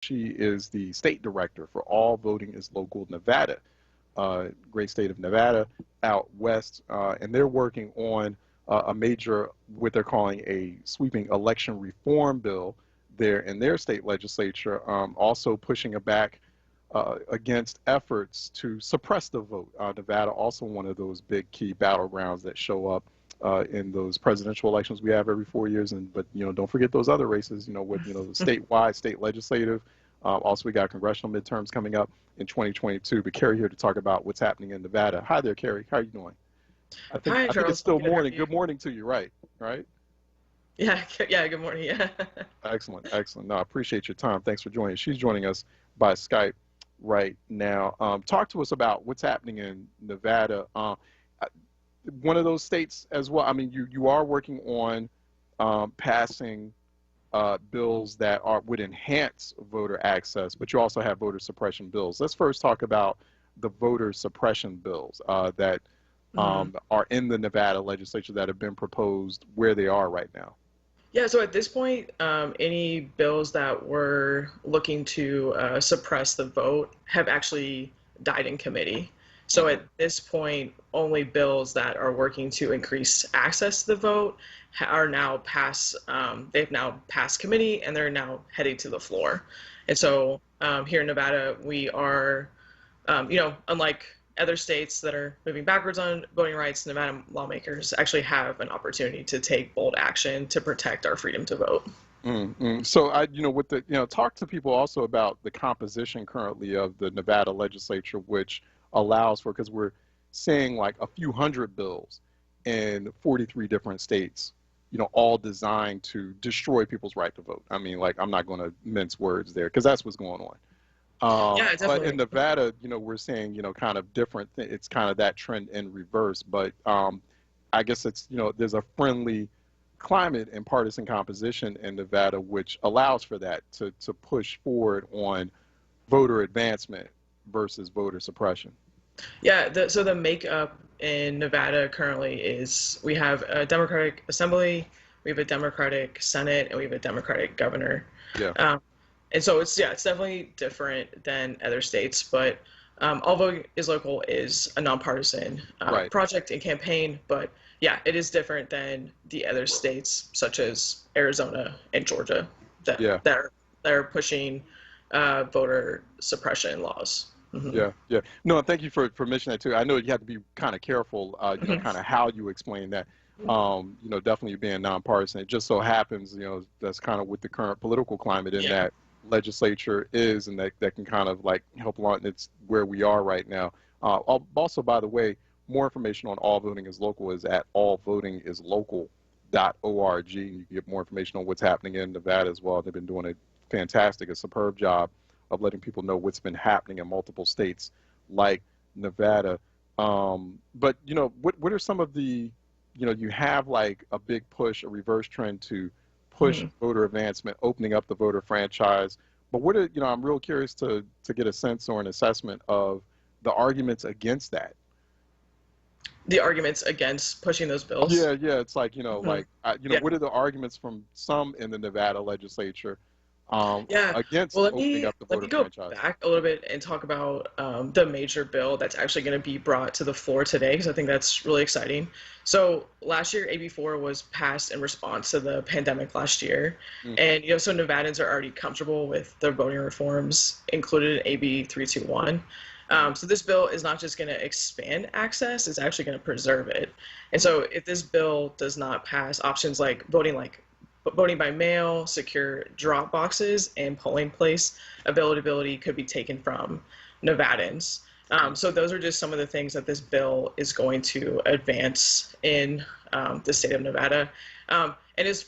She is the state director for All Voting is Local Nevada, great state of Nevada out west, and they're working on a major, what they're calling a sweeping election reform bill there in their state legislature, also pushing back against efforts to suppress the vote. Nevada also one of those big key battlegrounds that show up in those presidential elections we have every 4 years. And but don't forget those other races. With the statewide, state legislative. Also, we got congressional midterms coming up in 2022. But Carrie here to talk about what's happening in Nevada. Hi there, Carrie. How are you doing? Hi, I think it's still morning. Good morning to you, right? Right? Yeah, yeah, good morning. Yeah. Excellent, excellent. No, I appreciate your time. Thanks for joining. She's joining us by Skype right now. Talk to us about what's happening in Nevada. One of those states as well. I mean, you are working on passing bills that would enhance voter access, but you also have voter suppression bills. Let's first talk about the voter suppression bills that are in the Nevada legislature that have been proposed where they are right now. Yeah, so at this point, any bills that were looking to suppress the vote have actually died in committee. So at this point, only bills that are working to increase access to the vote are now they've now passed committee and they're now heading to the floor. And so here in Nevada, we are, unlike other states that are moving backwards on voting rights, Nevada lawmakers actually have an opportunity to take bold action to protect our freedom to vote. So talk to people also about the composition currently of the Nevada legislature, which allows for, because we're seeing like a few hundred bills in 43 different states, all designed to destroy people's right to vote. I mean, like, I'm not going to mince words there because that's what's going on. Yeah, definitely. But in Nevada, we're seeing, kind of different. It's kind of that trend in reverse. But I guess it's, there's a friendly climate and partisan composition in Nevada, which allows for that to push forward on voter advancement versus voter suppression. Yeah, so the makeup in Nevada currently is we have a Democratic Assembly, we have a Democratic Senate, and we have a Democratic governor. Yeah. And so it's definitely different than other states, but All Voting is Local is a nonpartisan project and campaign, but yeah, it is different than the other states such as Arizona and Georgia that are pushing voter suppression laws. Yeah. No, thank you for mentioning that too. I know you have to be kind of careful, kind of how you explain that. Definitely being nonpartisan. It just so happens, that's kind of what the current political climate in that legislature is, and that can kind of like help along. It's where we are right now. Also, by the way, more information on All Voting is Local is at allvotingislocal.org. You can get more information on what's happening in Nevada as well. They've been doing a superb job of letting people know what's been happening in multiple states like Nevada. But what are some of the, you have like a big push, a reverse trend to push voter advancement, opening up the voter franchise. But what are, I'm real curious to get a sense or an assessment of the arguments against that. The arguments against pushing those bills? Yeah. It's like, what are the arguments from some in the Nevada legislature against opening up the voter franchise? Let me go back a little bit and talk about the major bill that's actually going to be brought to the floor today, because I think that's really exciting. So last year, AB4 was passed in response to the pandemic last year. And, so Nevadans are already comfortable with the voting reforms included in AB 321. So this bill is not just going to expand access, it's actually going to preserve it. And so if this bill does not pass, options like voting by mail, secure drop boxes, and polling place availability could be taken from Nevadans. So those are just some of the things that this bill is going to advance in the state of Nevada. And as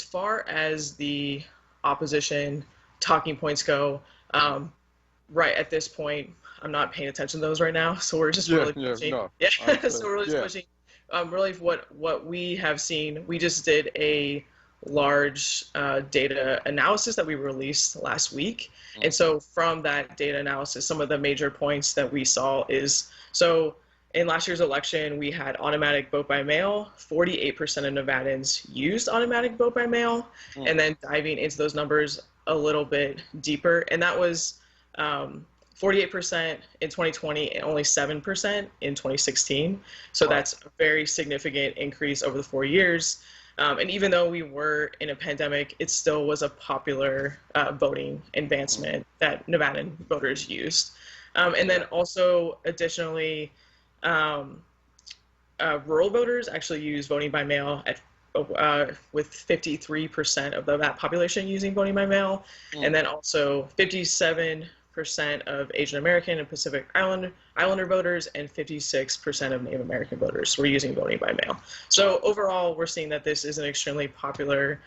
far as the opposition talking points go, right at this point, I'm not paying attention to those right now. So we're just really pushing. So we're really just pushing. Really, what we have seen, we just did a large data analysis that we released last week. And so from that data analysis, some of the major points that we saw is, so in last year's election, we had automatic vote by mail. 48% of Nevadans used automatic vote by mail. And then diving into those numbers, a little bit deeper, and that was 48% in 2020 and only 7% in 2016. So Wow. that's a very significant increase over the 4 years. And even though we were in a pandemic, it still was a popular voting advancement that Nevadan voters used. And then Yeah. also, additionally, um, rural voters actually use voting by mail with 53% of that population using voting by mail, and Mm. then also 57% of Asian American and Pacific Islander voters, and 56% of Native American voters were using voting by mail. So Wow. overall, we're seeing that this is an extremely popular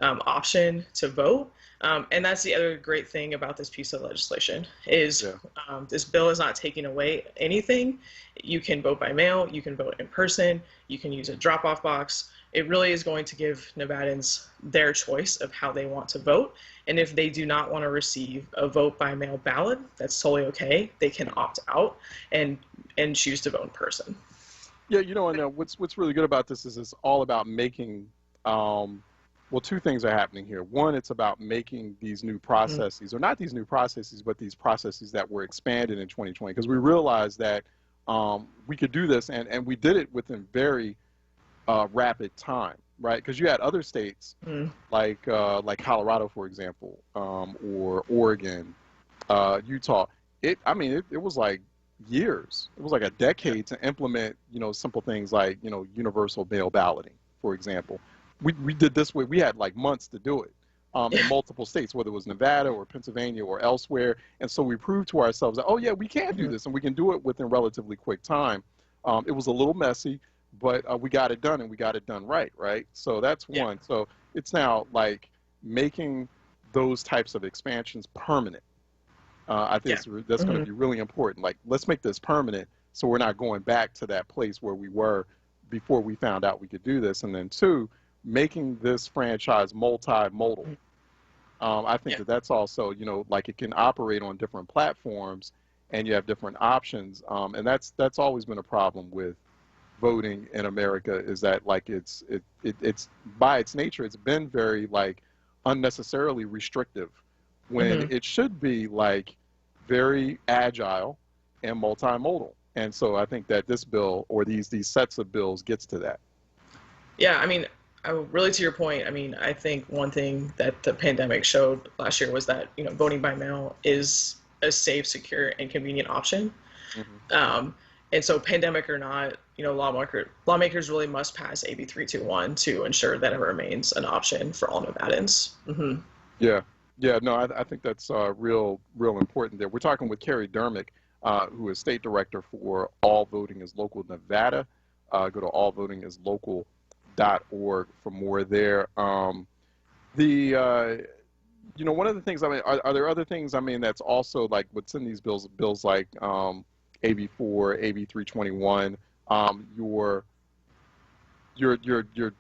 option to vote. And that's the other great thing about this piece of legislation is Yeah. this bill is not taking away anything. You can vote by mail, you can vote in person, you can use a drop-off box. It really is going to give Nevadans their choice of how they want to vote. And if they do not want to receive a vote by mail ballot, that's totally okay. They can opt out and choose to vote in person. Yeah, and what's really good about this is it's all about making, well, two things are happening here. One, it's about making these new Mm-hmm. processes, or not these new processes, but these processes that were expanded in 2020, because we realized that we could do this, and we did it within very rapid time, right? Because you had other states like Colorado, for example, or Oregon, Utah. It was like years. It was like a decade to implement, simple things like, universal mail balloting, for example. We did this way. We had like months to do it in Yeah. multiple states, whether it was Nevada or Pennsylvania or elsewhere. And so we proved to ourselves that, oh yeah, we can do Mm-hmm. this and we can do it within relatively quick time. It was a little messy, but we got it done and we got it done right, right? So that's Yeah. one. So it's now like making those types of expansions permanent. I think Yeah. that's going to Mm-hmm. be really important. Like, let's make this permanent so we're not going back to that place where we were before we found out we could do this. And then two, making this franchise multimodal. I think Yeah. that that's also, like it can operate on different platforms and you have different options. And that's always been a problem with voting in America is that like it's by its nature, it's been very like unnecessarily restrictive when Mm-hmm. it should be like very agile and multimodal. And so I think that this bill or these sets of bills gets to that. Yeah, I mean, really to your point, I mean, I think one thing that the pandemic showed last year was that, voting by mail is a safe, secure, and convenient option. Hmm. Um, and so, pandemic or not, lawmakers really must pass AB 321 to ensure that it remains an option for all Nevadans. Mm-hmm. Yeah, yeah, no, I think that's real important there. We're talking with Carrie Dermick, who is state director for All Voting is Local Nevada. Go to allvotingislocal.org for more there. One of the things, are there other things, that's also like what's in these bills like AB4, AB 321, your you're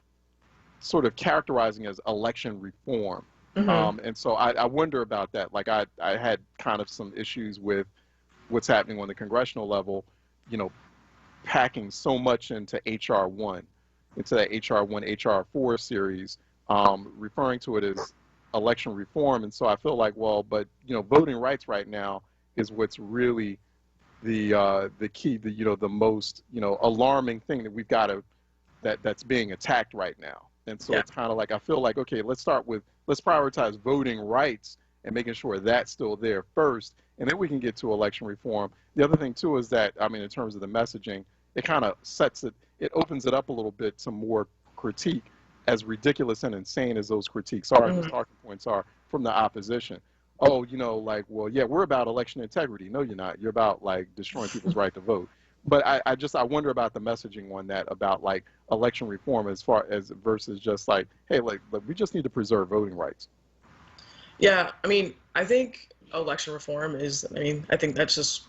sort of characterizing as election reform. Mm-hmm. And so I wonder about that. Like I had kind of some issues with what's happening on the congressional level, you know, packing so much into HR 1, into that HR 1, HR 4 series, referring to it as election reform. And so I feel like, well, but, voting rights right now is what's really the key, the most, alarming thing that we've got to, that's being attacked right now. And so Yeah. it's kind of like I feel like, okay, let's prioritize voting rights and making sure that's still there first, and then we can get to election reform. The other thing too is that in terms of the messaging, it kind of it opens it up a little bit to more critique, as ridiculous and insane as those critiques are, and those Mm-hmm. talking points are from the opposition. Oh, like, well, yeah, we're about election integrity. No, you're not. You're about like destroying people's right to vote. But I wonder about the messaging on that, about like election reform as far as versus just like, hey, like we just need to preserve voting rights. Yeah, I mean, I think election reform is, I mean, I think that's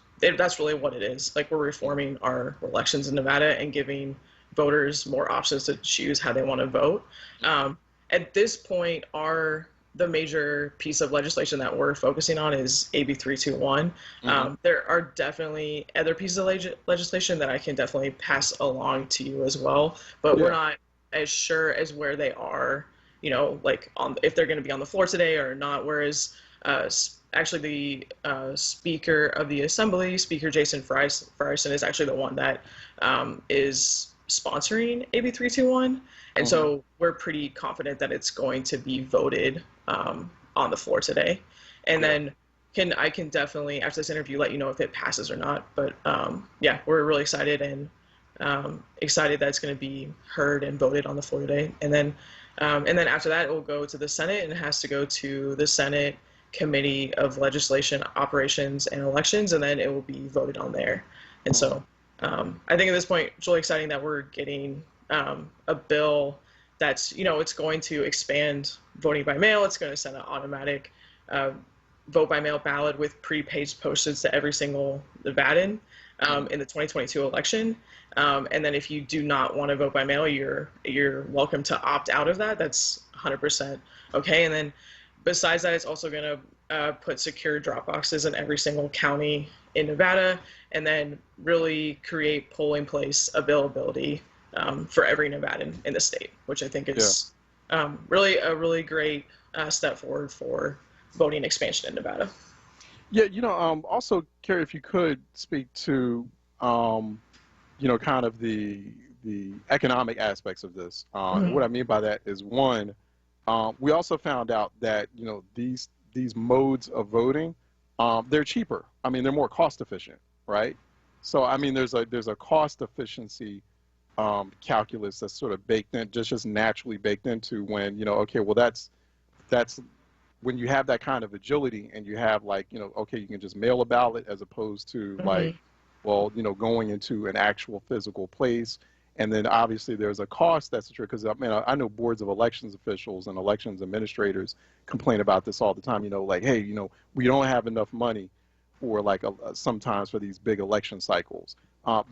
really what it is. Like, we're reforming our elections in Nevada and giving voters more options to choose how they want to vote. Um, at this point, the major piece of legislation that we're focusing on is AB 321. Hmm. There are definitely other pieces of legislation that I can definitely pass along to you as well, but we're Yeah. not as sure as where they are like if they're going to be on the floor today or not. Whereas actually the Speaker of the Assembly, Speaker Jason Frierson, is actually the one that is sponsoring AB 321, and so we're pretty confident that it's going to be voted on the floor today. And then I can definitely, after this interview, let you know if it passes or not. But yeah, we're really excited and excited that it's going to be heard and voted on the floor today. And then after that, it will go to the Senate, and it has to go to the Senate Committee of Legislation, Operations, and Elections, and then it will be voted on there. And so I think at this point, it's really exciting that we're getting a bill that's, it's going to expand voting by mail. It's going to send an automatic vote by mail ballot with prepaid postage to every single Nevadan in the 2022 election. And then if you do not want to vote by mail, you're welcome to opt out of that. That's 100% okay. And then besides that, it's also going to put secure drop boxes in every single county in Nevada, and then really create polling place availability for every Nevadan in the state, which I think is really a really great step forward for voting expansion in Nevada. Yeah, also, Carrie, if you could speak to, kind of the economic aspects of this. What I mean by that is, one, we also found out that, these modes of voting, they're cheaper. I mean, they're more cost efficient, right? So, I mean, there's a cost efficiency calculus that's sort of baked in, just naturally baked into when, okay, well, that's when you have that kind of agility and you have okay, you can just mail a ballot as opposed to going into an actual physical place. And then obviously there's a cost that's true, because I know boards of elections officials and elections administrators complain about this all the time, hey, we don't have enough money for sometimes for these big election cycles.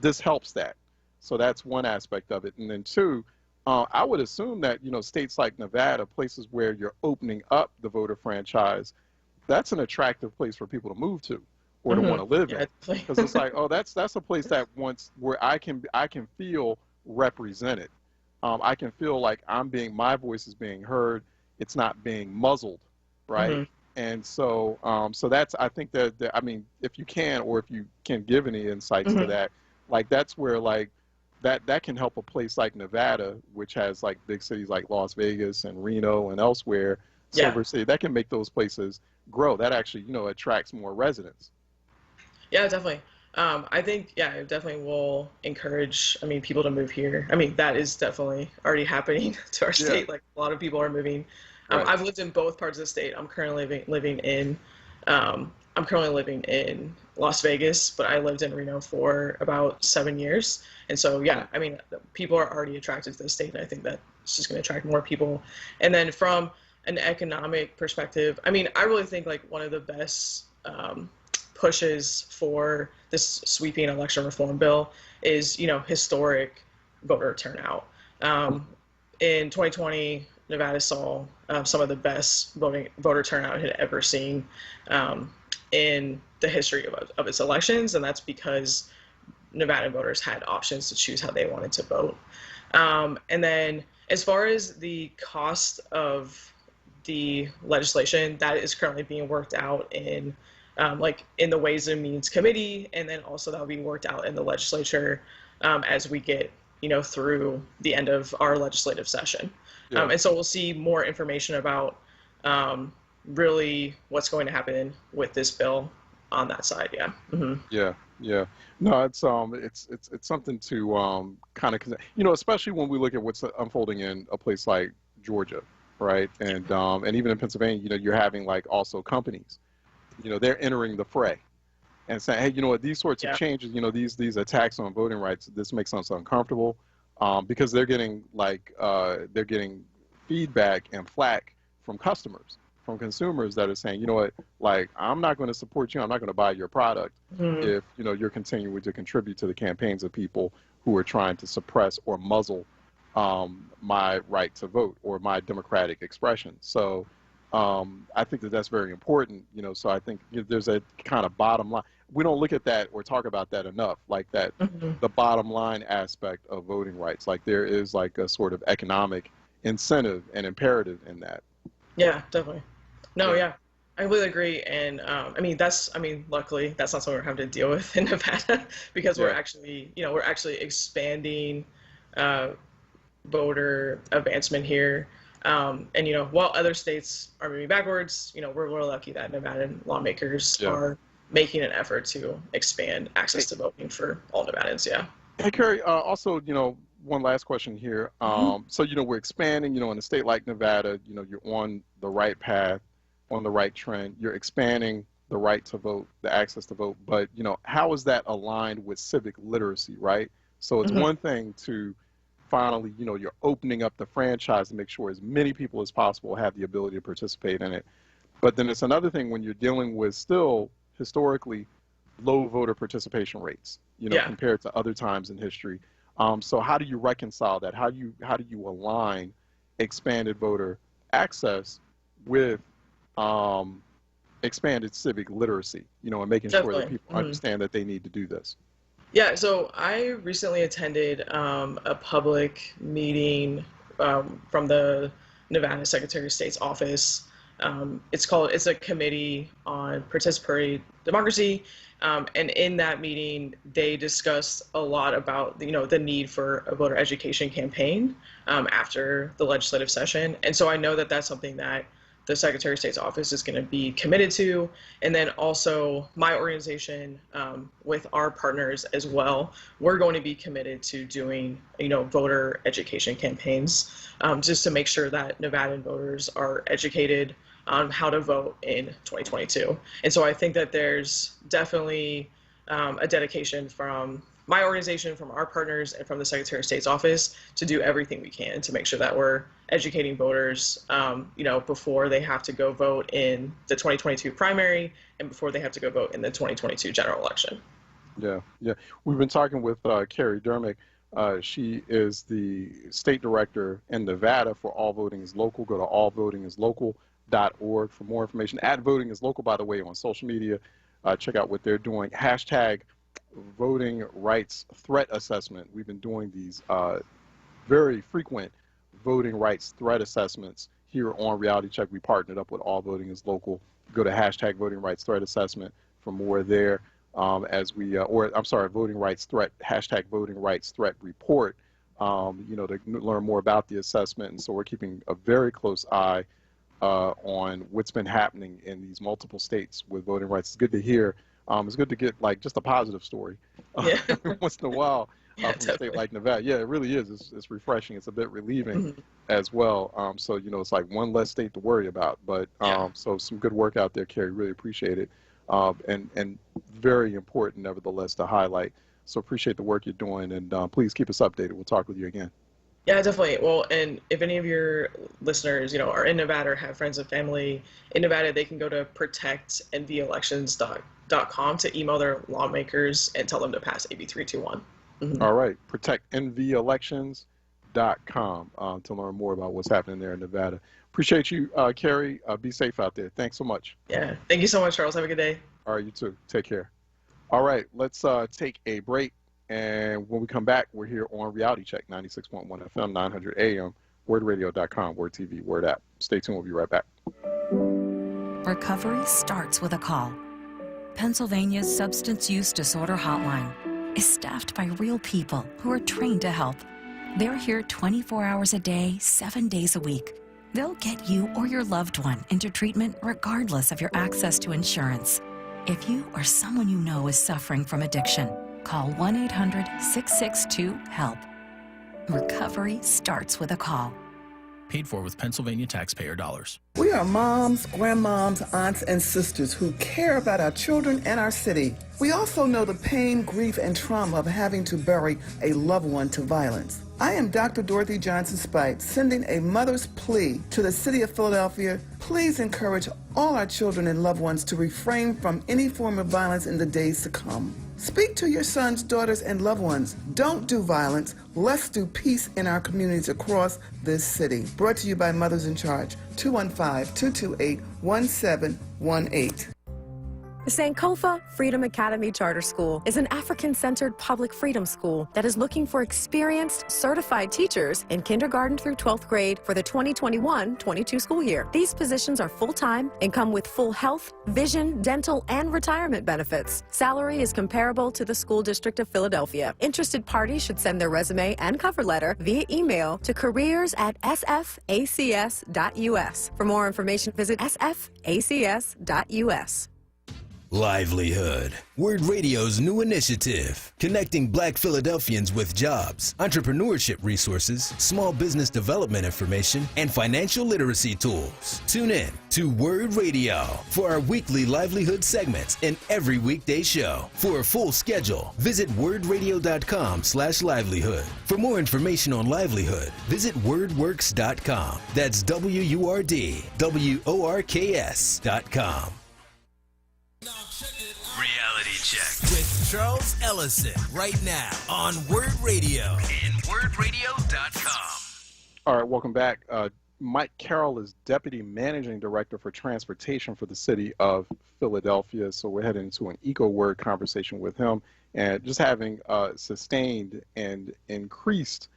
This helps that. So that's one aspect of it. And then two, I would assume that, states like Nevada, places where you're opening up the voter franchise, that's an attractive place for people to move to or to want to live in. Because it's like, oh, that's a place that where I can feel represented. I can feel like my voice is being heard. It's not being muzzled, right? And so, that's, I think that I mean, if you can, or if you can give any insights to that, that's where that can help a place like Nevada, which has big cities like Las Vegas and Reno and elsewhere, Silver City, that can make those places grow. That actually, attracts more residents. Yeah, definitely. I think, it definitely will encourage, people to move here. That is definitely already happening to our state. A lot of people are moving. Right. I've lived in both parts of the state. I'm currently living in Las Vegas, but I lived in Reno for about 7 years. And so, people are already attracted to the state, and I think that it's just going to attract more people. And then from an economic perspective, I really think one of the best pushes for this sweeping election reform bill is, historic voter turnout. In 2020, Nevada saw some of the best voter turnout it had ever seen in the history of its elections, and that's because Nevada voters had options to choose how they wanted to vote. And then as far as the cost of the legislation, that is currently being worked out in in the Ways and Means Committee, and then also that will be worked out in the legislature as we get through the end of our legislative session. And so we'll see more information about really what's going to happen with this bill on that side. Yeah. No, it's something to kind of, especially when we look at what's unfolding in a place like Georgia, right? And even in Pennsylvania, you're having also companies, they're entering the fray and saying, hey, what, these sorts of changes, these attacks on voting rights, this makes us uncomfortable, because they're getting feedback and flack from customers, from consumers that are saying, what, I'm not going to support you. I'm not going to buy your product if, you're continuing to contribute to the campaigns of people who are trying to suppress or muzzle my right to vote or my democratic expression. So I think that's very important, so I think there's a kind of bottom line. We don't look at that or talk about that enough, the bottom line aspect of voting rights. There is a sort of economic incentive and imperative in that. Yeah, definitely. No, Yeah. yeah, I completely agree. And luckily, that's not something we're having to deal with in Nevada because we're Yeah. actually, we're actually expanding uh, voter advancement here. And while other states are moving backwards, we're lucky that Nevadan lawmakers Yeah. are making an effort to expand access Hey, to voting for all Nevadans. Yeah. hey Carrie, also, one last question here. Mhm. So, we're expanding, in a state like Nevada, you're on the right path, on the right trend. You're expanding the right to vote, the access to vote. But, how is that aligned with civic literacy, right? So it's Mhm. one thing to finally, you're opening up the franchise to make sure as many people as possible have the ability to participate in it. But then it's another thing when you're dealing with still historically low voter participation rates, Yeah. compared to other times in history. So how do you reconcile that? How do you align expanded voter access with um, expanded civic literacy, and making sure that Definitely. people Mhm. understand that they need to do this? Yeah, so I recently attended a public meeting from the Nevada Secretary of State's office. It's a committee on participatory democracy, and in that meeting, they discussed a lot about the need for a voter education campaign after the legislative session, and so I know that that's something that the Secretary of State's office is going to be committed to. And then also my organization, with our partners as well, we're going to be committed to doing, voter education campaigns, just to make sure that Nevadan voters are educated on how to vote in 2022. And so I think that there's definitely a dedication from my organization, from our partners, and from the Secretary of State's office to do everything we can to make sure that we're educating voters, before they have to go vote in the 2022 primary and before they have to go vote in the 2022 general election. Yeah, yeah. We've been talking with Carrie Dermick. She is the state director in Nevada for All Voting is Local. Go to allvotingislocal.org for more information. At Voting is Local, by the way, on social media. Check out what they're doing. Hashtag voting rights threat assessment. We've been doing these very frequent voting rights threat assessments here on Reality Check. We partnered up with All Voting is Local. Go to hashtag voting rights threat assessment for more there. Voting rights threat, hashtag voting rights threat report, to learn more about the assessment. And so we're keeping a very close eye on what's been happening in these multiple states with voting rights. It's good to hear. It's good to get like just a positive story Yeah. once in a while Yeah, from a state definitely. like Nevada. Yeah, it really is. It's refreshing. It's a bit relieving Mhm. as well. So it's like one less state to worry about. But Yeah. so some good work out there, Carrie. Really appreciate it. And very important, nevertheless, to highlight. So appreciate the work you're doing, and please keep us updated. We'll talk with you again. Yeah, definitely. Well, and if any of your listeners, are in Nevada or have friends and family in Nevada, they can go to protectnvelections.com to email their lawmakers and tell them to pass AB 321. All right, protectnvelections.com to learn more about what's happening there in Nevada. Appreciate you, Carrie. Be safe out there. Thanks so much. Yeah. Thank you so much, Charles. Have a good day. All right, you too. Take care. All right, let's take a break. And when we come back, we're here on Reality Check, 96.1 FM, 900 AM, wordradio.com, Word TV, Word app. Stay tuned. We'll be right back. Recovery starts with a call. Pennsylvania's Substance Use Disorder Hotline is staffed by real people who are trained to help. They're here 24 hours a day, 7 days a week. They'll get you or your loved one into treatment regardless of your access to insurance. If you or someone you know is suffering from addiction, call 1-800-662-HELP. Recovery starts with a call. Paid for with Pennsylvania taxpayer dollars. We are moms, grandmoms, aunts, and sisters who care about our children and our city. We also know the pain, grief, and trauma of having to bury a loved one to violence. I am Dr. Dorothy Johnson Spite, sending a mother's plea to the city of Philadelphia. Please encourage all our children and loved ones to refrain from any form of violence in the days to come. Speak to your sons, daughters, and loved ones. Don't do violence. Let's do peace in our communities across this city. Brought to you by Mothers in Charge, 215-228-1718. The Sankofa Freedom Academy Charter School is an African-centered public freedom school that is looking for experienced, certified teachers in kindergarten through 12th grade for the 2021-22 school year. These positions are full-time and come with full health, vision, dental, and retirement benefits. Salary is comparable to the School District of Philadelphia. Interested parties should send their resume and cover letter via email to careers@sfacs.us. For more information, visit sfacs.us. Livelihood, WURD Radio's new initiative, connecting Black Philadelphians with jobs, entrepreneurship resources, small business development information, and financial literacy tools. Tune in to WURD Radio for our weekly livelihood segments and every weekday show. For a full schedule, visit wordradio.com/livelihood. For more information on livelihood, visit wordworks.com. That's WURDWORKS.com. Reality Check with Charles Ellison right now on WURD Radio and wordradio.com. All right, welcome back. Mike Carroll is Deputy Managing Director for Transportation for the City of Philadelphia. So we're heading into an EcoWord conversation with him and just having sustained and increased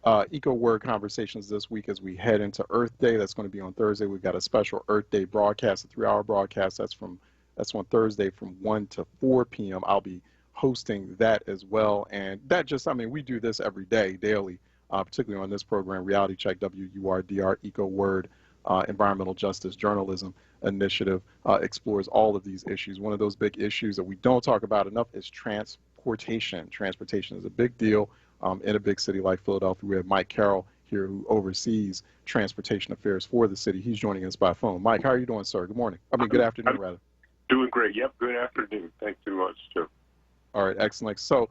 EcoWord conversations this week as we head into Earth Day. That's going to be on Thursday. We've got a special Earth Day broadcast, a 3-hour broadcast. That's on Thursday from 1 to 4 p.m. I'll be hosting that as well. And that just, I mean, we do this every day, daily, particularly on this program, Reality Check, WURD, our EcoWord Environmental Justice Journalism Initiative explores all of these issues. One of those big issues that we don't talk about enough is transportation. Transportation is a big deal in a big city like Philadelphia. We have Mike Carroll here who oversees transportation affairs for the city. He's joining us by phone. Mike, how are you doing, sir? Good morning. Good afternoon, rather. Doing great. Yep, good afternoon. Thanks so much, Joe. All right, excellent. So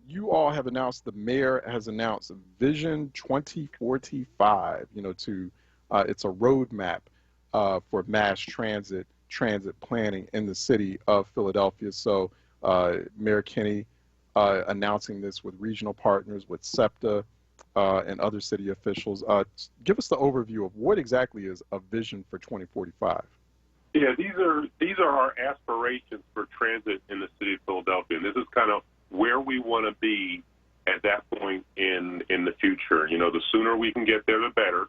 you all have announced, the mayor has announced Vision 2045, it's a roadmap for mass transit planning in the city of Philadelphia. So Mayor Kinney announcing this with regional partners, with SEPTA and other city officials. Give us the overview of what exactly is a vision for 2045. Yeah, these are our aspirations for transit in the city of Philadelphia, and this is kind of where we want to be at that point in the future. The sooner we can get there, the better.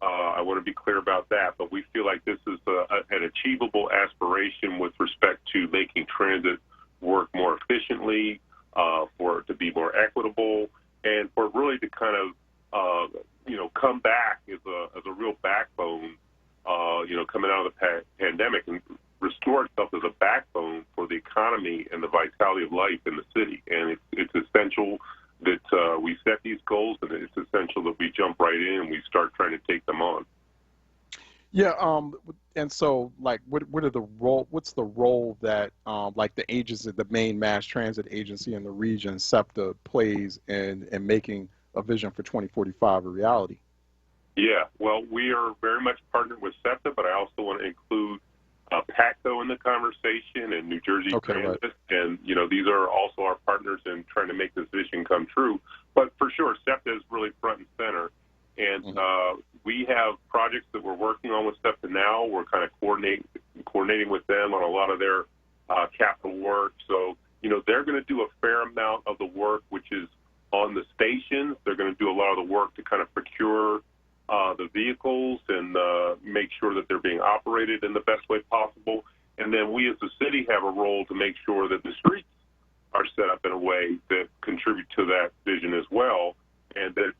I want to be clear about that, but we feel like this is an achievable aspiration with respect to making transit work more efficiently, for it to be more equitable, and for it really to kind of come back as a real backbone. Coming out of the pandemic and restore itself as a backbone for the economy and the vitality of life in the city. And it's essential that we set these goals, and it's essential that we jump right in and we start trying to take them on. Yeah, and so, like, what's the role that, like, the agency, the main mass transit agency in the region, SEPTA, plays in making a vision for 2045 a reality? Yeah, well, we are very much partnered with SEPTA, but I also want to include PACTO in the conversation and New Jersey Transit. Right. And, these are also our partners in trying to make this vision come true. But for sure, SEPTA is really front and center. And we have projects that we're working on with SEPTA now. We're kind of coordinating with them on a lot of their capital work. So, they're going to do a fair amount of the work, which is on the stations. They're going to do a lot of the work to kind of procure the vehicles and make sure that they're being operated in the best way possible. And then we as a city have a role to make sure that the streets are set up in a way that contribute to that vision as well. And that,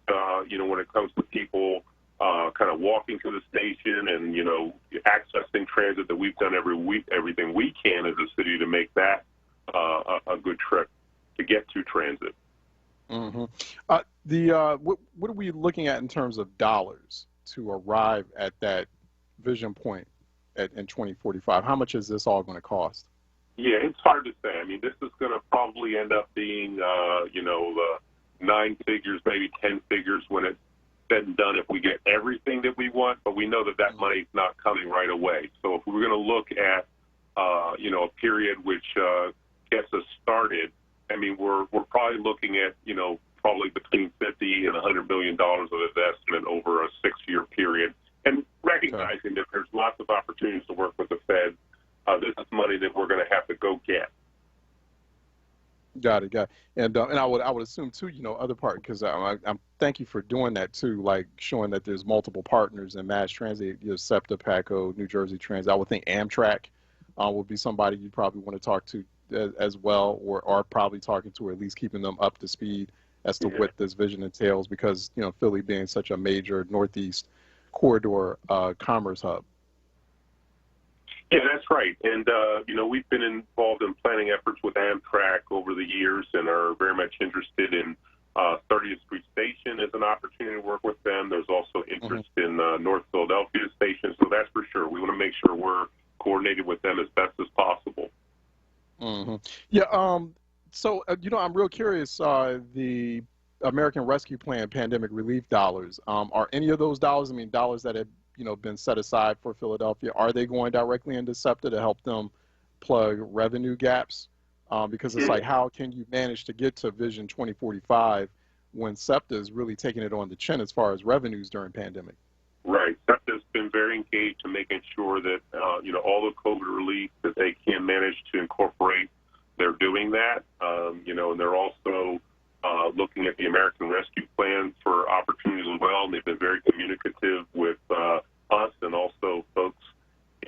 when it comes to people kind of walking to the station and, accessing transit, that we've done everything we can as a city to make that a good trip to get to transit. Mm-hmm. What are we looking at in terms of dollars to arrive at that vision point in 2045? How much is this all going to cost? Yeah, it's hard to say. I mean, this is going to probably end up being, 9 figures, maybe 10 figures when it's said and done if we get everything that we want, but we know that money's not coming right away. So if we're going to look at, a period which gets us started, I mean, we're probably looking at, probably between $50 and $100 million of investment over a 6-year period, and recognizing that there's lots of opportunities to work with the Fed this is money that we're going to have to go get. Got it. And I would assume too, other part, because I'm thank you for doing that too, like showing that there's multiple partners in mass transit, SEPTA, PATCO, New Jersey Transit. I would think Amtrak would be somebody you probably want to talk to as well, or are probably talking to, or at least keeping them up to speed as to what this vision entails, because Philly being such a major Northeast corridor commerce hub. Yeah, that's right. And, we've been involved in planning efforts with Amtrak over the years and are very much interested in 30th Street Station as an opportunity to work with them. There's also interest in North Philadelphia Station. So that's for sure. We want to make sure we're coordinated with them as best as possible. Yeah. So, I'm real curious, the American Rescue Plan pandemic relief dollars, are any of those dollars, dollars that have been set aside for Philadelphia, are they going directly into SEPTA to help them plug revenue gaps? Because it's like, how can you manage to get to Vision 2045 when SEPTA is really taking it on the chin as far as revenues during pandemic? Right. SEPTA's been very engaged in making sure that, all the COVID relief that they can manage to incorporate, they're doing that. And they're also looking at the American Rescue Plan for opportunities as well. And they've been very communicative with us and also folks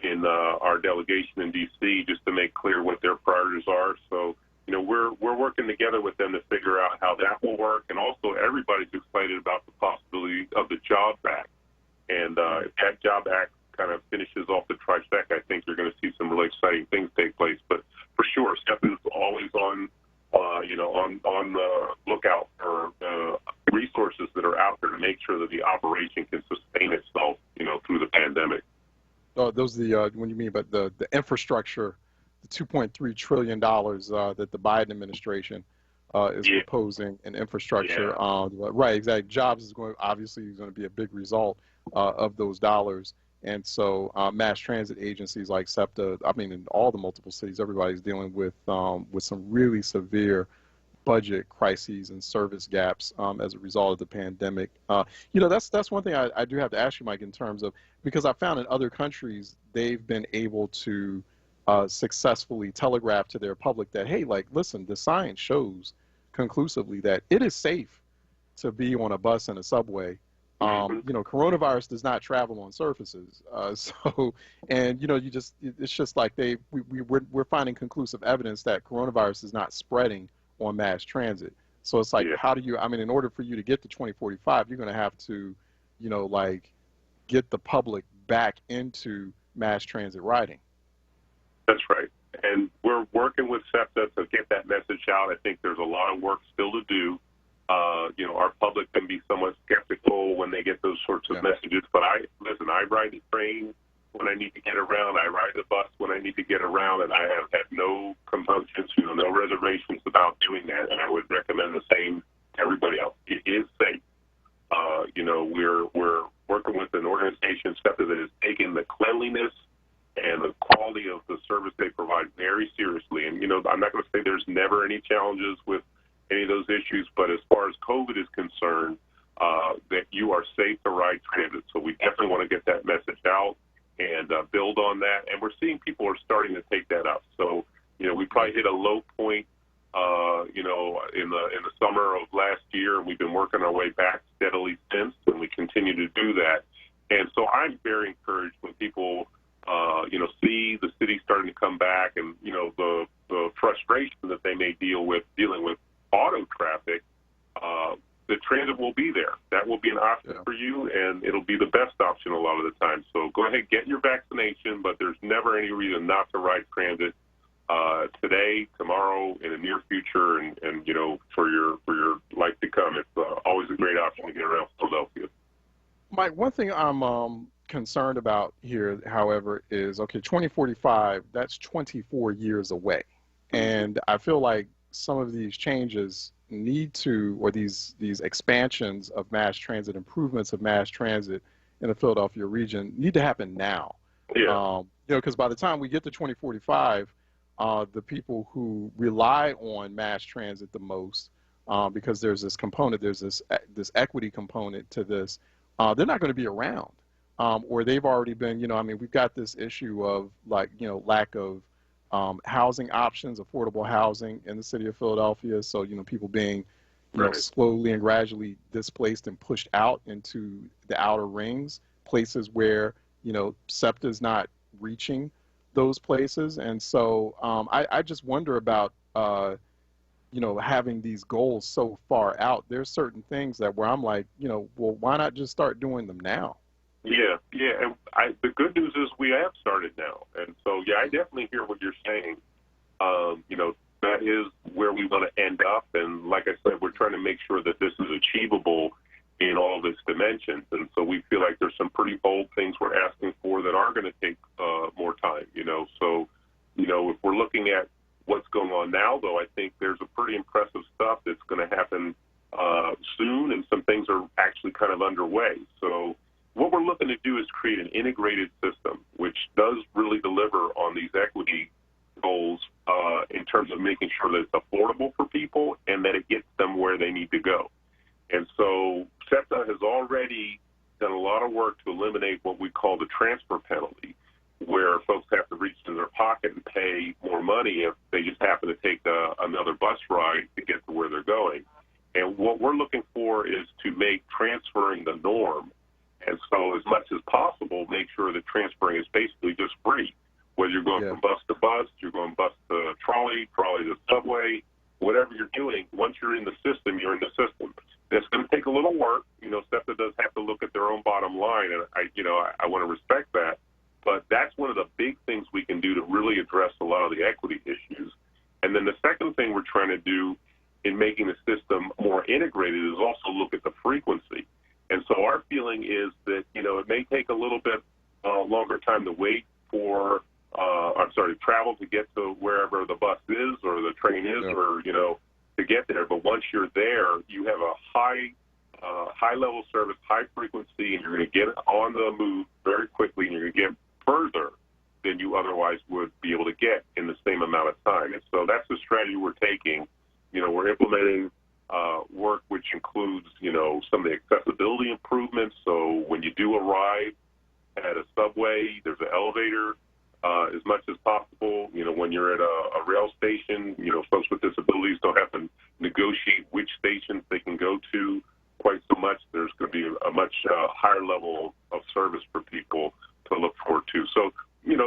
in our delegation in D.C. just to make clear what their priorities are. So, we're working together with them to figure out how that will work. And also everybody's excited about the possibility of the Jobs Act. And if that Job Act kind of finishes off the trifecta, I think you're going to see some really exciting things take place. But for sure, SEPTA is always on the lookout for resources that are out there to make sure that the operation can sustain itself, through the pandemic. Those are the when you mean, but the infrastructure, the $2.3 trillion that the Biden administration is proposing in infrastructure. Right, exactly. Jobs is obviously going to be a big result of those dollars. And so mass transit agencies like SEPTA, in all the multiple cities, everybody's dealing with some really severe budget crises and service gaps as a result of the pandemic. That's one thing I do have to ask you, Mike, in terms of, because I found in other countries, they've been able to successfully telegraph to their public that, hey, listen, the science shows conclusively that it is safe to be on a bus and a subway. Coronavirus does not travel on surfaces. It's just like we're finding conclusive evidence that coronavirus is not spreading on mass transit. So it's like, how do you, in order for you to get to 2045, you're going to have to, get the public back into mass transit riding. That's right. And we're working with SEPTA to get that message out. I think there's a lot of work still to do. Our public can be somewhat skeptical when they get those sorts of messages. But I ride the train when I need to get around. I ride the bus when I need to get around, and I have had no compunctions, no reservations about doing that. And I would recommend the same to everybody else. It is safe. We're working with an organization, SEPTA, that is taking the cleanliness and the quality of the service they provide very seriously. And, I'm not going to say there's never any challenges with any of those issues, but as far as COVID is concerned, that you are safe to ride transit. So we definitely want to get that message out and build on that. And we're seeing people are starting to take that up. So, we probably hit a low point, in the summer of last year, and we've been working our way back steadily since, and we continue to do that. And so I'm very encouraged when people, see the city starting to come back, and, the frustration that they may dealing with auto traffic, the transit will be there. That will be an option for you, and it'll be the best option a lot of the time. So go ahead, get your vaccination, but there's never any reason not to ride transit today, tomorrow, in the near future, and for your life to come. It's always a great option to get around Philadelphia. Mike, one thing I'm concerned about here, however, is, 2045, that's 24 years away. And I feel like some of these changes need to, or these expansions of mass transit, improvements of mass transit in the Philadelphia region need to happen now. Because by the time we get to 2045, the people who rely on mass transit the most, because there's this component, there's this equity component to this, they're not going to be around. or they've already been, I mean, we've got this issue of like, lack of housing options, affordable housing in the city of Philadelphia. So, people being, slowly and gradually displaced and pushed out into the outer rings, places where, SEPTA is not reaching those places. And so I just wonder about, having these goals so far out. There's certain things that where I'm like, well, why not just start doing them now? Yeah. And the good news is we have started now. And so, I definitely hear what you're saying. That is where we want to end up. And like I said, we're trying to make sure that this is achievable in all of its dimensions. And so we feel like there's some pretty bold things we're asking for that are going to take more time, So, if we're looking at what's going on now, though, I think there's a pretty impressive stuff that's going to happen soon, and some things are actually kind of underway. So what we're looking to do is create an integrated system which does really deliver on these equity goals in terms of making sure that it's affordable for people and that it gets them where they need to go. And so SEPTA has already done a lot of work to eliminate what we call the transfer penalty, where folks have to reach in their pocket and pay more money if they just happen to take another bus ride to get to where they're going. And what we're looking for is to make transferring the norm. And so as much as possible, make sure that transferring is basically just free. Whether you're going from bus to bus, you're going bus to trolley to subway, whatever you're doing, once you're in the system, you're in the system. It's going to take a little work. SEPTA does have to look at their own bottom line, and I want to respect that. But that's one of the big things we can do to really address a lot of the equity issues. And then the second thing we're trying to do in making the system more integrated is also look at the frequency. And so our feeling is that, it may take a little bit longer time to wait for, travel to get to wherever the bus is or the train is or, to get there. But once you're there, you have a high level service, high frequency, and you're going to get on the move very quickly, and you're going to get further than you otherwise would be able to get in the same amount of time. And so that's the strategy we're taking. We're implementing work which includes, some of the accessibility improvements. So when you do arrive at a subway, there's an elevator as much as possible. When you're at a rail station, folks with disabilities don't have to negotiate which stations they can go to quite so much. There's going to be a much higher level of service for people to look forward to. So,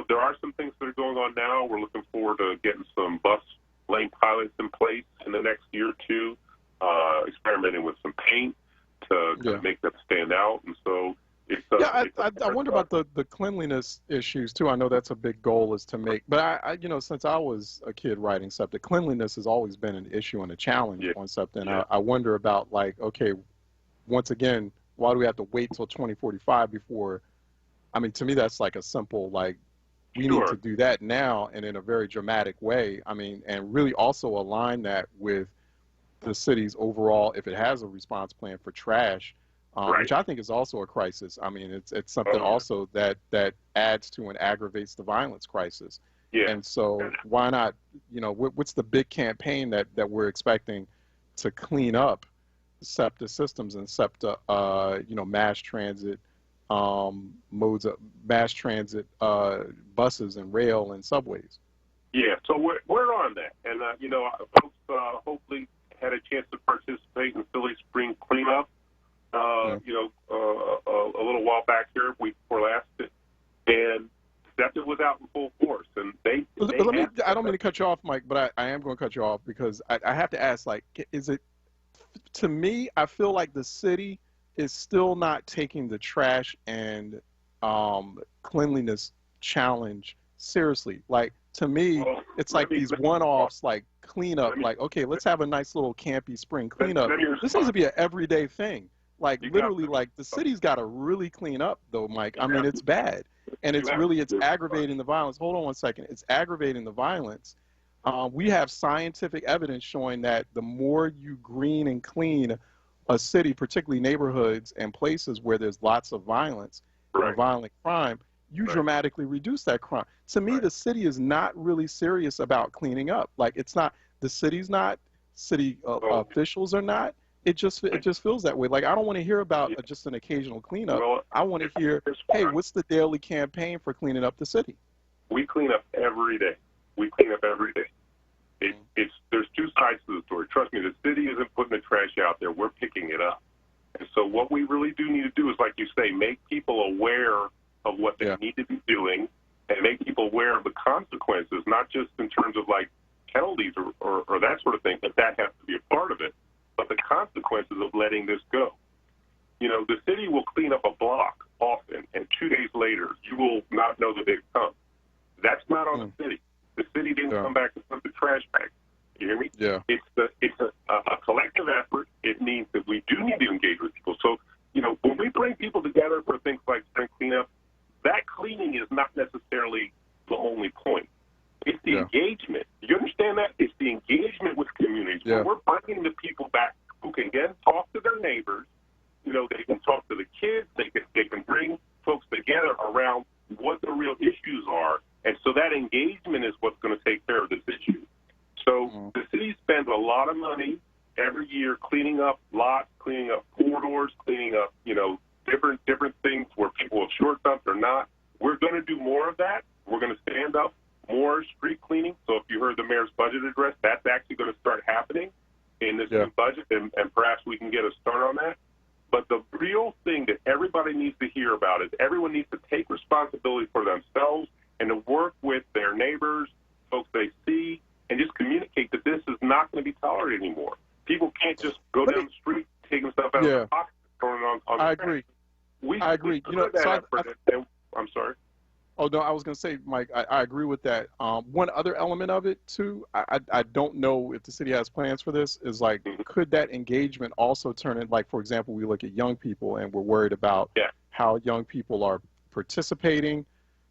there are some things that are going on now. We're looking forward to getting some bus lane pilots in place in the next year or two, experimenting with some paint to make them stand out. And so I wonder about the cleanliness issues too. I know that's a big goal is to make, but I since I was a kid writing SEPTA, cleanliness has always been an issue and a challenge on SEPTA. And I wonder about once again, why do we have to wait till 2045 before? I mean, to me, that's like a simple, we need to do that now and in a very dramatic way. I mean, and really also align that with the city's overall, if it has a response plan for trash, which I think is also a crisis. I mean, it's something also that adds to and aggravates the violence crisis. Yeah. And so why not, what's the big campaign that we're expecting to clean up SEPTA systems and SEPTA, mass transit modes of mass transit, buses and rail and subways? Yeah, so we're on that. And, folks hopefully had a chance to participate in Philly Spring Cleanup, a little while back here, week before last. And SEPTA was out in full force. And I don't mean to cut you off, Mike, but I am going to cut you off because I have to ask, is it, to me, I feel like the city is still not taking the trash and cleanliness challenge seriously. To me, it's like these one-offs, cleanup, okay, let's have a nice little campy spring cleanup. This needs to be an everyday thing. Literally, the city's got to really clean up, though, Mike. I mean, it's bad. And it's aggravating the violence. Hold on one second. It's aggravating the violence. We have scientific evidence showing that the more you green and clean a city, particularly neighborhoods and places where there's lots of violence or violent crime, you dramatically reduce that crime. To me, the city is not really serious about cleaning up. It's not, the city's not, city officials are not, it just feels that way. Like, I don't want to hear about just an occasional cleanup. Well, I want to hear, hey, what's the daily campaign for cleaning up the city? We clean up every day. We clean up every day. There's two sides to the story. Trust me, the city isn't putting the trash out there. We're picking it up. And so what we really do need to do is, like you say, make people aware of what they need to be doing and make people aware of the consequences, not just in terms of like penalties or that sort of thing, but that has to be a part of it, but the consequences of letting this go. You know, the city will clean up a block often, and 2 days later, you will not know that they've come. That's not on the city. The city didn't come back and put the trash back. You hear me? Yeah. It's a collective effort. It means that we do need to engage with people. So, you know, when we bring people together for things like spring cleanup, that cleaning is not necessarily the only point. It's the engagement. You understand that? It's the engagement with communities. Yeah. When we're bringing the people back who can again talk to their neighbors. You know, they can talk to the kids. They can bring folks together around what the real issues are. And so that engagement is what's going to take care of this issue. So the city spends a lot of money every year cleaning up lots, cleaning up corridors, cleaning up, you know, different things where people have short dumped or not. We're going to do more of that. We're going to stand up more street cleaning. So if you heard the mayor's budget address, that's actually going to start happening in this new budget, and perhaps we can get a start on that. But the real thing that everybody needs to hear about is everyone needs to take responsibility for themselves and to work with their neighbors, folks they see, and just communicate that this is not going to be tolerated anymore. People can't just go down the street, taking stuff out of their pockets, throwing it on the agree. I agree. You know, I'm sorry. Oh, no, I was going to say, Mike, I agree with that. One other element of it, too, I don't know if the city has plans for this, is like, could that engagement also turn in, like, for example, we look at young people and we're worried about how young people are participating.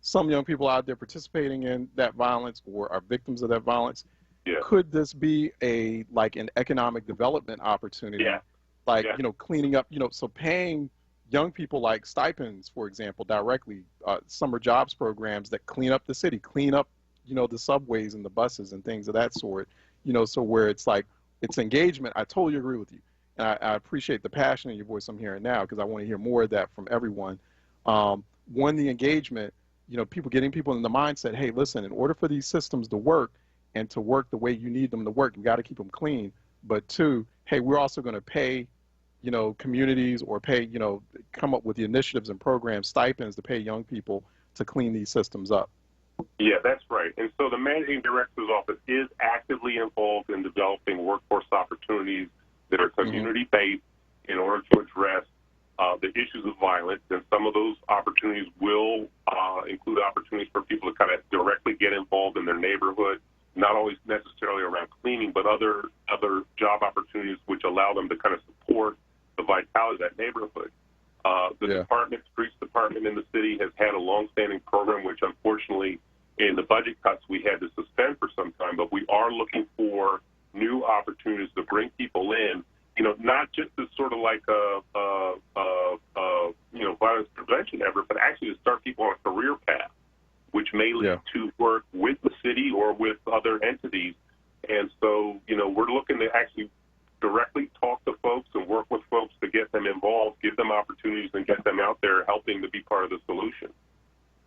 Some young people out there participating in that violence or are victims of that violence. Yeah. Could this be an economic development opportunity? Yeah. Like, you know, cleaning up, you know, so paying young people like stipends, for example, directly, summer jobs programs that clean up the city, clean up, you know, the subways and the buses and things of that sort, you know, so where it's like, it's engagement. I totally agree with you. And I appreciate the passion in your voice I'm hearing now, because I want to hear more of that from everyone. One, the engagement, you know, getting people in the mindset, hey, listen, in order for these systems to work and to work the way you need them to work, you got to keep them clean. But two, hey, we're also going to pay, you know, communities or pay, you know, come up with the initiatives and programs, stipends to pay young people to clean these systems up. Yeah, that's right. And so the Managing Director's Office is actively involved in developing workforce opportunities that are community-based in order to address the issues of violence. And some of those opportunities will include opportunities for people to kind of directly get involved in their neighborhood, not always necessarily around cleaning, but other job opportunities which allow them to kind of support the vitality of that neighborhood. The streets department in the city has had a longstanding program, which unfortunately in the budget cuts we had to suspend for some time, but we are looking for new opportunities to bring people in, you know, not just as sort of like a you know, violence prevention effort, but actually to start people on a career path, which may lead to work with the city or with other entities. And so, you know, we're looking to actually directly talk to folks and work with folks to get them involved, give them opportunities, and get them out there helping to be part of the solution.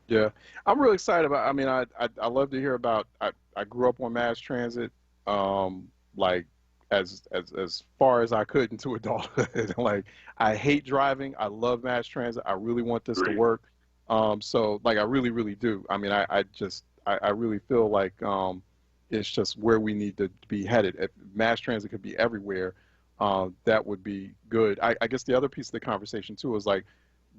Yeah, I'm really excited about, I mean, I love to hear about, I grew up on mass transit, like as far as I could into adulthood. Like, I hate driving. I love mass transit. I really want this to work. So like, I really, really do. I mean, I really feel like it's just where we need to be headed. If mass transit could be everywhere, that would be good. I guess the other piece of the conversation too is like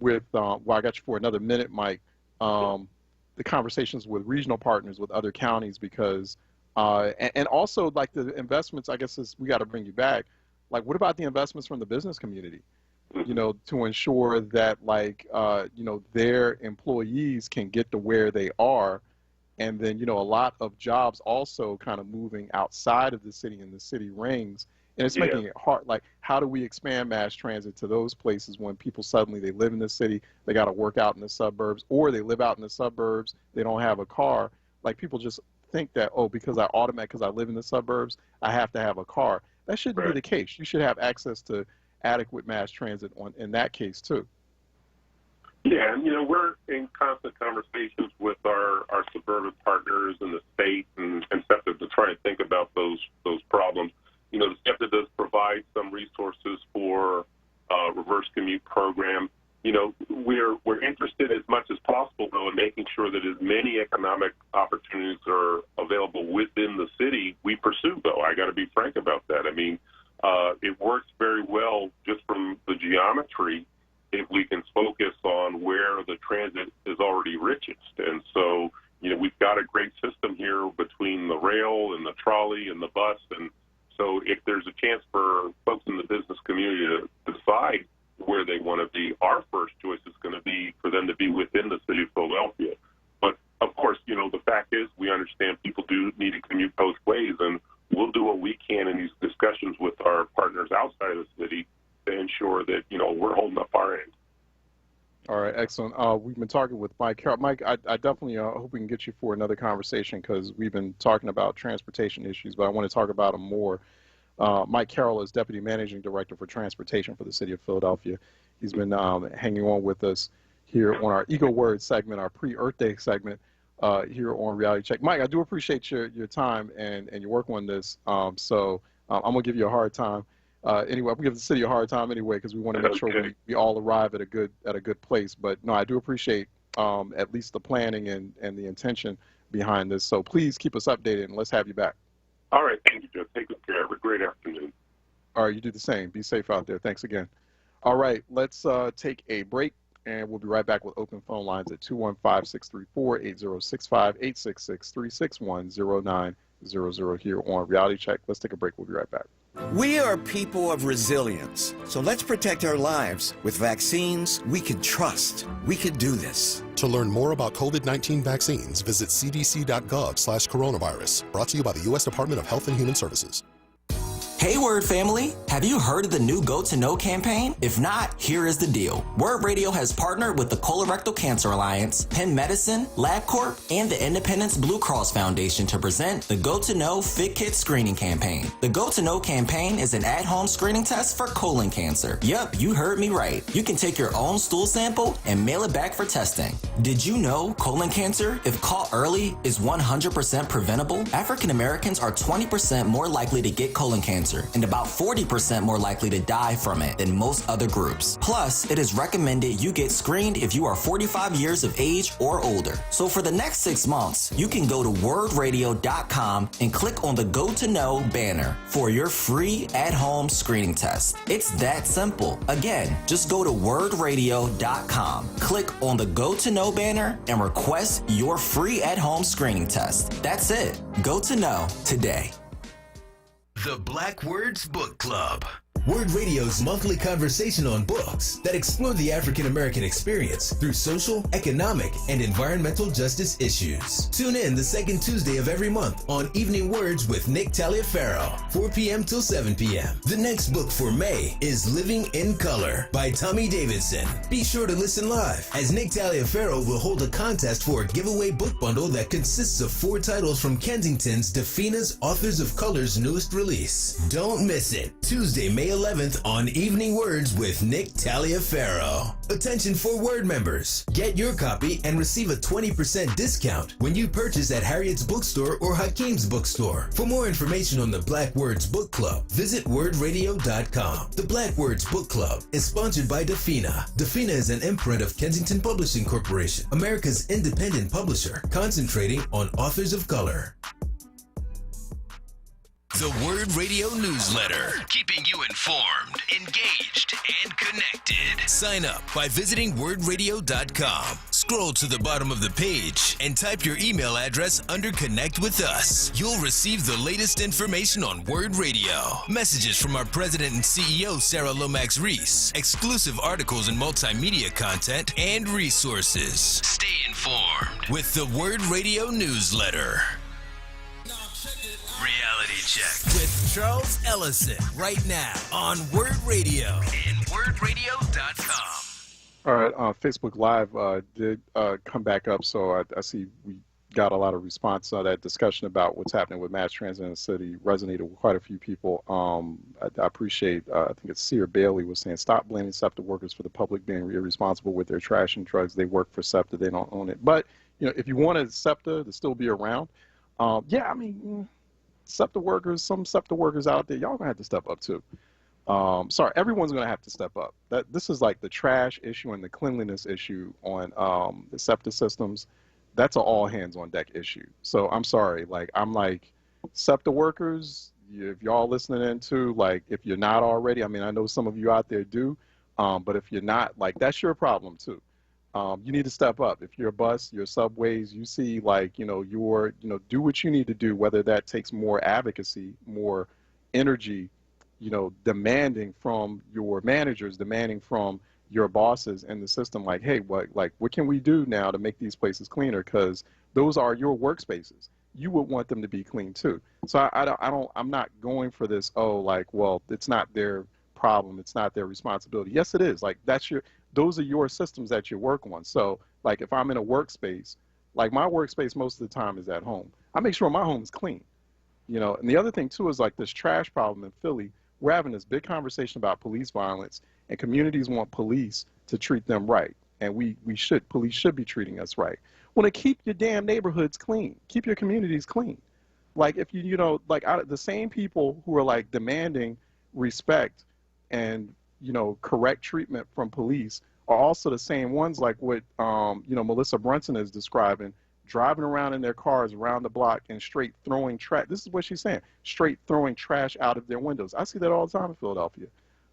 with, well, I got you for another minute, Mike, the conversations with regional partners, with other counties, because, and also like the investments, I guess we got to bring you back. Like, what about the investments from the business community? You know, to ensure that like, you know, their employees can get to where they are. And then, you know, a lot of jobs also kind of moving outside of the city and the city rings. And it's making it hard. Like, how do we expand mass transit to those places when people suddenly, they live in the city, they got to work out in the suburbs, or they live out in the suburbs, they don't have a car. Like, people just think that, oh, because I live in the suburbs, I have to have a car. that shouldn't be the case. You should have access to adequate mass transit in that case too. Yeah, and we're in constant conversations with our suburban partners in the state and SEPTA to try and think about those problems. The SEPTA does provide some resources for reverse commute program. We're interested as much as possible, though, in making sure that as many economic opportunities are available within the city we pursue, though. I got to be frank about that. I mean, it works very well just from the geometry if we can focus on where the transit is already richest. And so, we've got a great system here between the rail and the trolley and the bus. And so if there's a chance for folks in the business community to decide where they want to be, our first choice is going to be for them to be within the city of Philadelphia. But, of course, the fact is we understand people do need to commute both ways, and we'll do what we can in these discussions with our partners outside of the city to ensure that, we're holding up our end. All right, excellent. We've been talking with Mike Carroll. Mike, I definitely hope we can get you for another conversation because we've been talking about transportation issues, but I want to talk about them more. Mike Carroll is Deputy Managing Director for Transportation for the City of Philadelphia. He's been hanging on with us here on our WURD segment, our pre-Earth Day segment here on Reality Check. Mike, I do appreciate your time and your work on this. So I'm going to give you a hard time. Anyway, I'm going to give the city a hard time anyway because we want to make sure we all arrive at a good place. But no, I do appreciate at least the planning and the intention behind this. So please keep us updated and let's have you back. All right. Thank you, Joe. Take good care. Have a great afternoon. All right. You do the same. Be safe out there. Thanks again. All right. Let's take a break, and we'll be right back with open phone lines at 215-634-8065, 866-361-0900 here on Reality Check. Let's take a break. We'll be right back. We are people of resilience, so let's protect our lives with vaccines we can trust. We can do this. To learn more about COVID-19 vaccines, visit cdc.gov/coronavirus. Brought to you by the U.S. Department of Health and Human Services. Hey, WURD family, have you heard of the new Go to Know campaign? If not, here is the deal. WURD Radio has partnered with the Colorectal Cancer Alliance, Penn Medicine, LabCorp, and the Independence Blue Cross Foundation to present the Go to Know Fit Kit Screening Campaign. The Go to Know campaign is an at-home screening test for colon cancer. Yup, you heard me right. You can take your own stool sample and mail it back for testing. Did you know colon cancer, if caught early, is 100% preventable? African Americans are 20% more likely to get colon cancer and about 40% more likely to die from it than most other groups. Plus, it is recommended you get screened if you are 45 years of age or older. So for the next 6 months, you can go to wordradio.com and click on the Go to Know banner for your free at-home screening test. It's that simple. Again, just go to wordradio.com, click on the Go to Know banner, and request your free at-home screening test. That's it. Go to Know today. The Black Words Book Club. WURD Radio's monthly conversation on books that explore the African American experience through social, economic, and environmental justice issues. Tune in the second Tuesday of every month on Evening Words with Nick Taliaferro, 4 p.m. till 7 p.m. The next book for May is Living in Color by Tommy Davidson. Be sure to listen live as Nick Taliaferro will hold a contest for a giveaway book bundle that consists of 4 titles from Kensington's Defina's Authors of Color's newest release. Don't miss it. Tuesday, May 11th on Evening Words with Nick Taliaferro. Attention for WURD members. Get your copy and receive a 20% discount when you purchase at Harriet's Bookstore or Hakeem's Bookstore. For more information on the Black Words Book Club, visit wordradio.com. The Black Words Book Club is sponsored by Defina. Defina is an imprint of Kensington Publishing Corporation, America's independent publisher, concentrating on authors of color. The WURD Radio newsletter, keeping you informed, engaged, and connected. Sign up by visiting wordradio.com. Scroll to the bottom of the page and type your email address under Connect with Us. You'll receive the latest information on WURD Radio, messages from our president and CEO, Sarah Lomax Reese, exclusive articles and multimedia content, and resources. Stay informed with the WURD Radio newsletter. Reality Check with Charles Ellison right now on WURD Radio and wordradio.com. All right, Facebook Live did come back up, so I see we got a lot of response. That discussion about what's happening with mass transit in the city resonated with quite a few people. I appreciate, I think it's Sear Bailey was saying, stop blaming SEPTA workers for the public being irresponsible with their trash and drugs. They work for SEPTA, they don't own it. But, you know, if you wanted SEPTA to still be around, yeah, I mean, SEPTA workers, some SEPTA workers out there, y'all gonna have to step up too. Sorry, everyone's gonna have to step up. This is like the trash issue and the cleanliness issue on the SEPTA systems. That's an all hands on deck issue. So I'm sorry, like I'm like SEPTA workers, if y'all listening in too, like if you're not already, I mean, I know some of you out there do, but if you're not, like that's your problem too. You need to step up. If you're a bus, your subways, you see like, you know, do what you need to do, whether that takes more advocacy, more energy, you know, demanding from your managers, demanding from your bosses in the system, like, hey, what can we do now to make these places cleaner? Because those are your workspaces. You would want them to be clean too. So I'm not going for this. Oh, like, well, it's not their problem. It's not their responsibility. Yes, it is. Like those are your systems that you work on. So like if I'm in a workspace, like my workspace most of the time is at home. I make sure my home is clean, you know. And the other thing too is like this trash problem in Philly. We're having this big conversation about police violence, and communities want police to treat them right. And police should be treating us right. Well, then keep your damn neighborhoods clean. Keep your communities clean. Like if you know, like the same people who are like demanding respect and, you know, correct treatment from police are also the same ones like what, you know, Melissa Brunson is describing, driving around in their cars around the block and straight throwing trash. This is what she's saying, straight throwing trash out of their windows. I see that all the time in Philadelphia.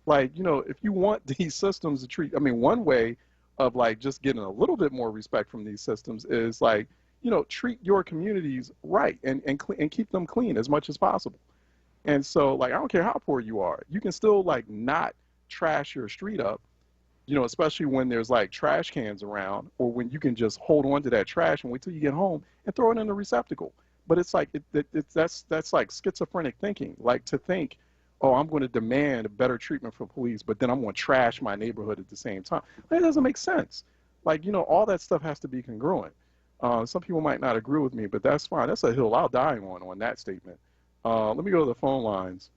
Like, you know, if you want these systems to treat, I mean, one way of like just getting a little bit more respect from these systems is like, you know, treat your communities right and keep them clean as much as possible. And so like, I don't care how poor you are, you can still like not trash your street up, you know, especially when there's like trash cans around, or when you can just hold on to that trash and wait till you get home and throw it in the receptacle. But it's like, that's like schizophrenic thinking, like to think, oh, I'm going to demand better treatment for police, but then I'm going to trash my neighborhood at the same time. That doesn't make sense. Like, you know, all that stuff has to be congruent. Some people might not agree with me, but that's fine. That's a hill I'll die on that statement. Let me go to the phone lines.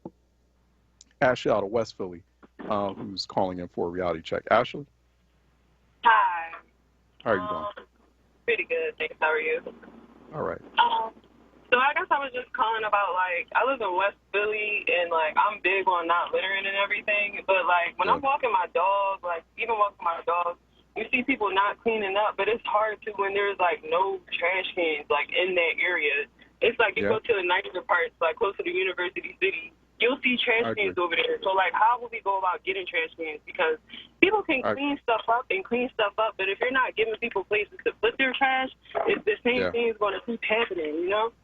Ashley out of West Philly, who's calling in for a reality check. Ashley? Hi. How are you doing? Pretty good, thanks. How are you? All right. So I guess I was just calling about, like, I live in West Philly, and, like, I'm big on not littering and everything, but, like, when I'm walking my dog, like, even walking my dog, you see people not cleaning up, but it's hard to when there's, like, no trash cans, like, in that area. It's like you go to the nicer parts, like, close to the University City, you'll see trash cans over there. So, like, how will we go about getting trash cans? Because people can clean stuff up, but if you're not giving people places to put their trash, it's the same thing is going to keep happening, you know?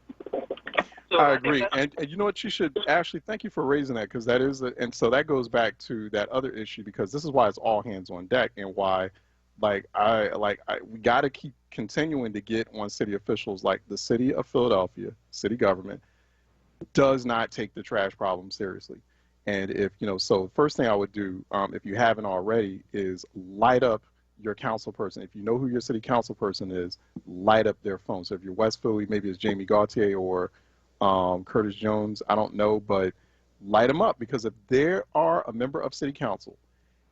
So I agree. And you know what, you should, Ashley, thank you for raising that, because that is, and so that goes back to that other issue, because this is why it's all hands on deck, and why, we got to keep continuing to get on city officials. Like the city of Philadelphia, city government, does not take the trash problem seriously. And if, you know, so first thing I would do, if you haven't already, is light up your council person. If you know who your city council person is, light up their phone. So if you're West Philly, maybe it's Jamie Gauthier or Curtis Jones, I don't know, but light them up, because if they are a member of city council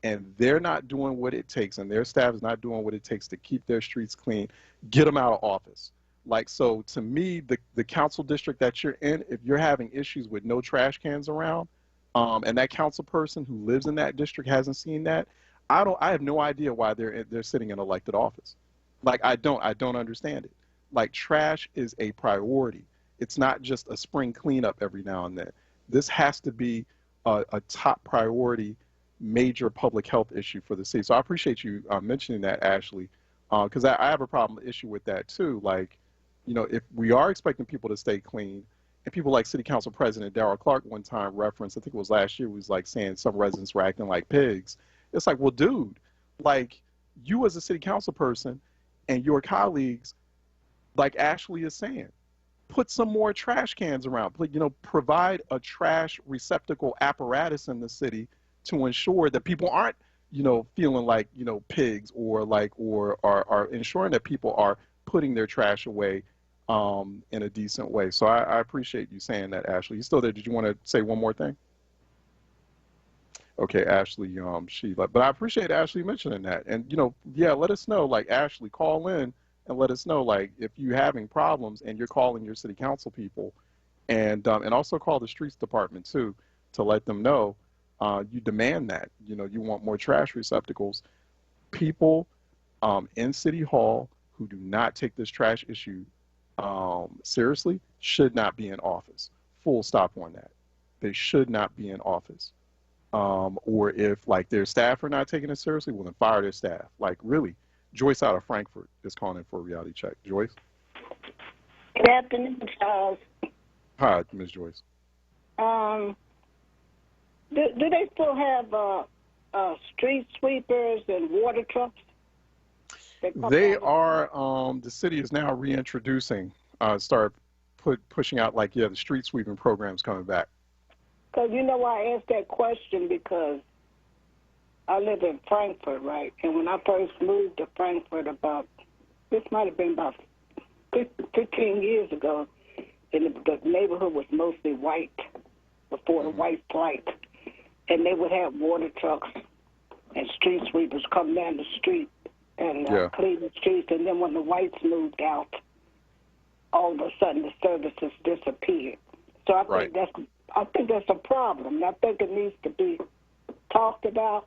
and they're not doing what it takes and their staff is not doing what it takes to keep their streets clean, get them out of office. Like, so to me, the council district that you're in, if you're having issues with no trash cans around, and that council person who lives in that district hasn't seen that, I have no idea why they're sitting in elected office. Like, I don't understand it. Like, trash is a priority. It's not just a spring cleanup every now and then. This has to be a top priority, major public health issue for the city. So I appreciate you mentioning that, Ashley, because I have a issue with that too. Like, you know, if we are expecting people to stay clean, and people like City Council President Darrell Clark one time referenced, I think it was last year, was like saying some residents were acting like pigs. It's like, well, dude, like, you as a city council person and your colleagues, like Ashley is saying, put some more trash cans around. You know, provide a trash receptacle apparatus in the city to ensure that people aren't, you know, feeling like, you know, pigs, or like, or are ensuring that people are putting their trash away in a decent way. So I appreciate you saying that, Ashley. You still there? Did you want to say one more thing? Okay, Ashley, but I appreciate Ashley mentioning that. And, yeah, let us know, like, Ashley, call in and let us know, like, if you're having problems and you're calling your city council people, and also call the streets department, too, to let them know you demand that. You want more trash receptacles. People in City Hall who do not take this trash issue seriously should not be in office. Full stop on that. They should not be in office. Or if, like, their staff are not taking it seriously, well, then fire their staff. Like, really. Joyce out of Frankfurt is calling in for a reality check. Joyce? Good afternoon, Charles. Hi, Ms. Joyce. Do they still have street sweepers and water trucks? They are, the city is now reintroducing, pushing out, like, the street sweeping programs coming back. Because I asked that question because I live in Frankfurt, right? And when I first moved to Frankfurt this might have been about 15 years ago, and the neighborhood was mostly white before the white flight. And they would have water trucks and street sweepers come down the street and clean the streets. And then when the whites moved out, all of a sudden the services disappeared. So I think that's a problem. I think it needs to be talked about.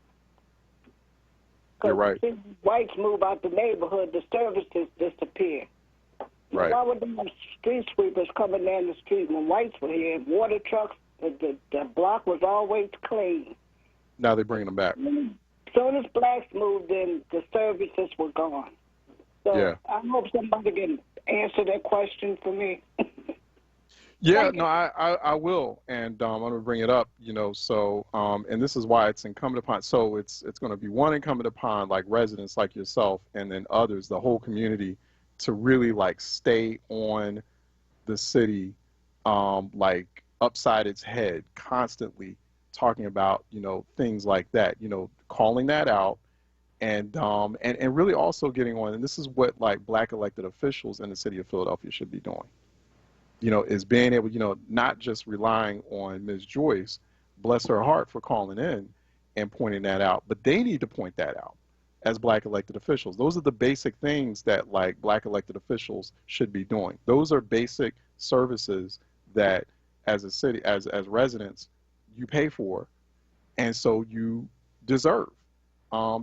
You're right. If whites move out the neighborhood, the services disappear. Right. Why would the street sweepers coming down the street when whites were here? Water trucks, the block was always clean. Now they're bringing them back. As soon as blacks moved in, the services were gone. So I hope somebody can answer that question for me. Yeah, no, I will, and I'm going to bring it up, so, and this is why it's incumbent upon, so it's going to be one incumbent upon, like, residents like yourself and then others, the whole community, to really, like, stay on the city, like, upside its head, constantly talking about, things like that, calling that out, and really also getting on, and this is what, like, black elected officials in the city of Philadelphia should be doing. Is being able, not just relying on Ms. Joyce, bless her heart, for calling in and pointing that out, but they need to point that out as black elected officials. Those are the basic things that, like, black elected officials should be doing. Those are basic services that, as a city, as residents, you pay for, and so you deserve.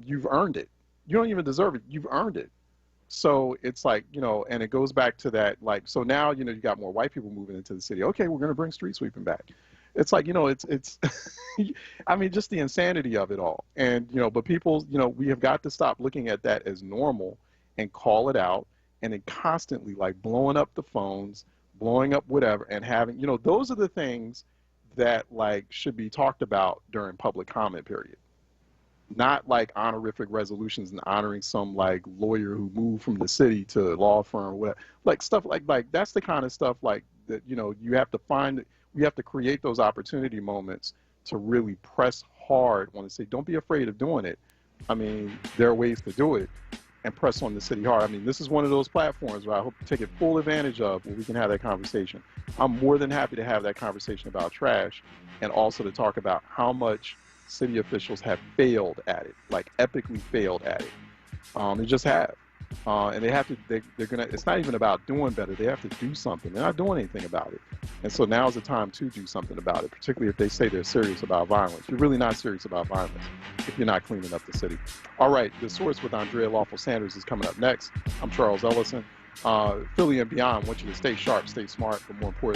You've earned it. You don't even deserve it. You've earned it. So it's like, and it goes back to that, like, so now, you got more white people moving into the city. Okay, we're going to bring street sweeping back. It's like, it's, I mean, just the insanity of it all. And, but people, we have got to stop looking at that as normal and call it out, and then constantly, like, blowing up the phones, blowing up whatever, and having, those are the things that, like, should be talked about during public comment period. Not like honorific resolutions and honoring some, like, lawyer who moved from the city to a law firm or whatever. Like, stuff like that's the kind of stuff, like, that, you have to find, we have to create those opportunity moments to really press hard on and say, don't be afraid of doing it. I mean, there are ways to do it, and press on the city hard. I mean, this is one of those platforms where I hope to take it full advantage of where we can have that conversation. I'm more than happy to have that conversation about trash, and also to talk about how much city officials have failed at it, like epically failed at it. They just have. And they have to, they're gonna, it's not even about doing better, they have to do something. They're not doing anything about it. And so now's the time to do something about it, particularly if they say they're serious about violence. You're really not serious about violence if you're not cleaning up the city. All right, The Source with Andrea Lawful Sanders is coming up next. I'm Charles Ellison. Philly and beyond, I want you to stay sharp, stay smart, but more importantly,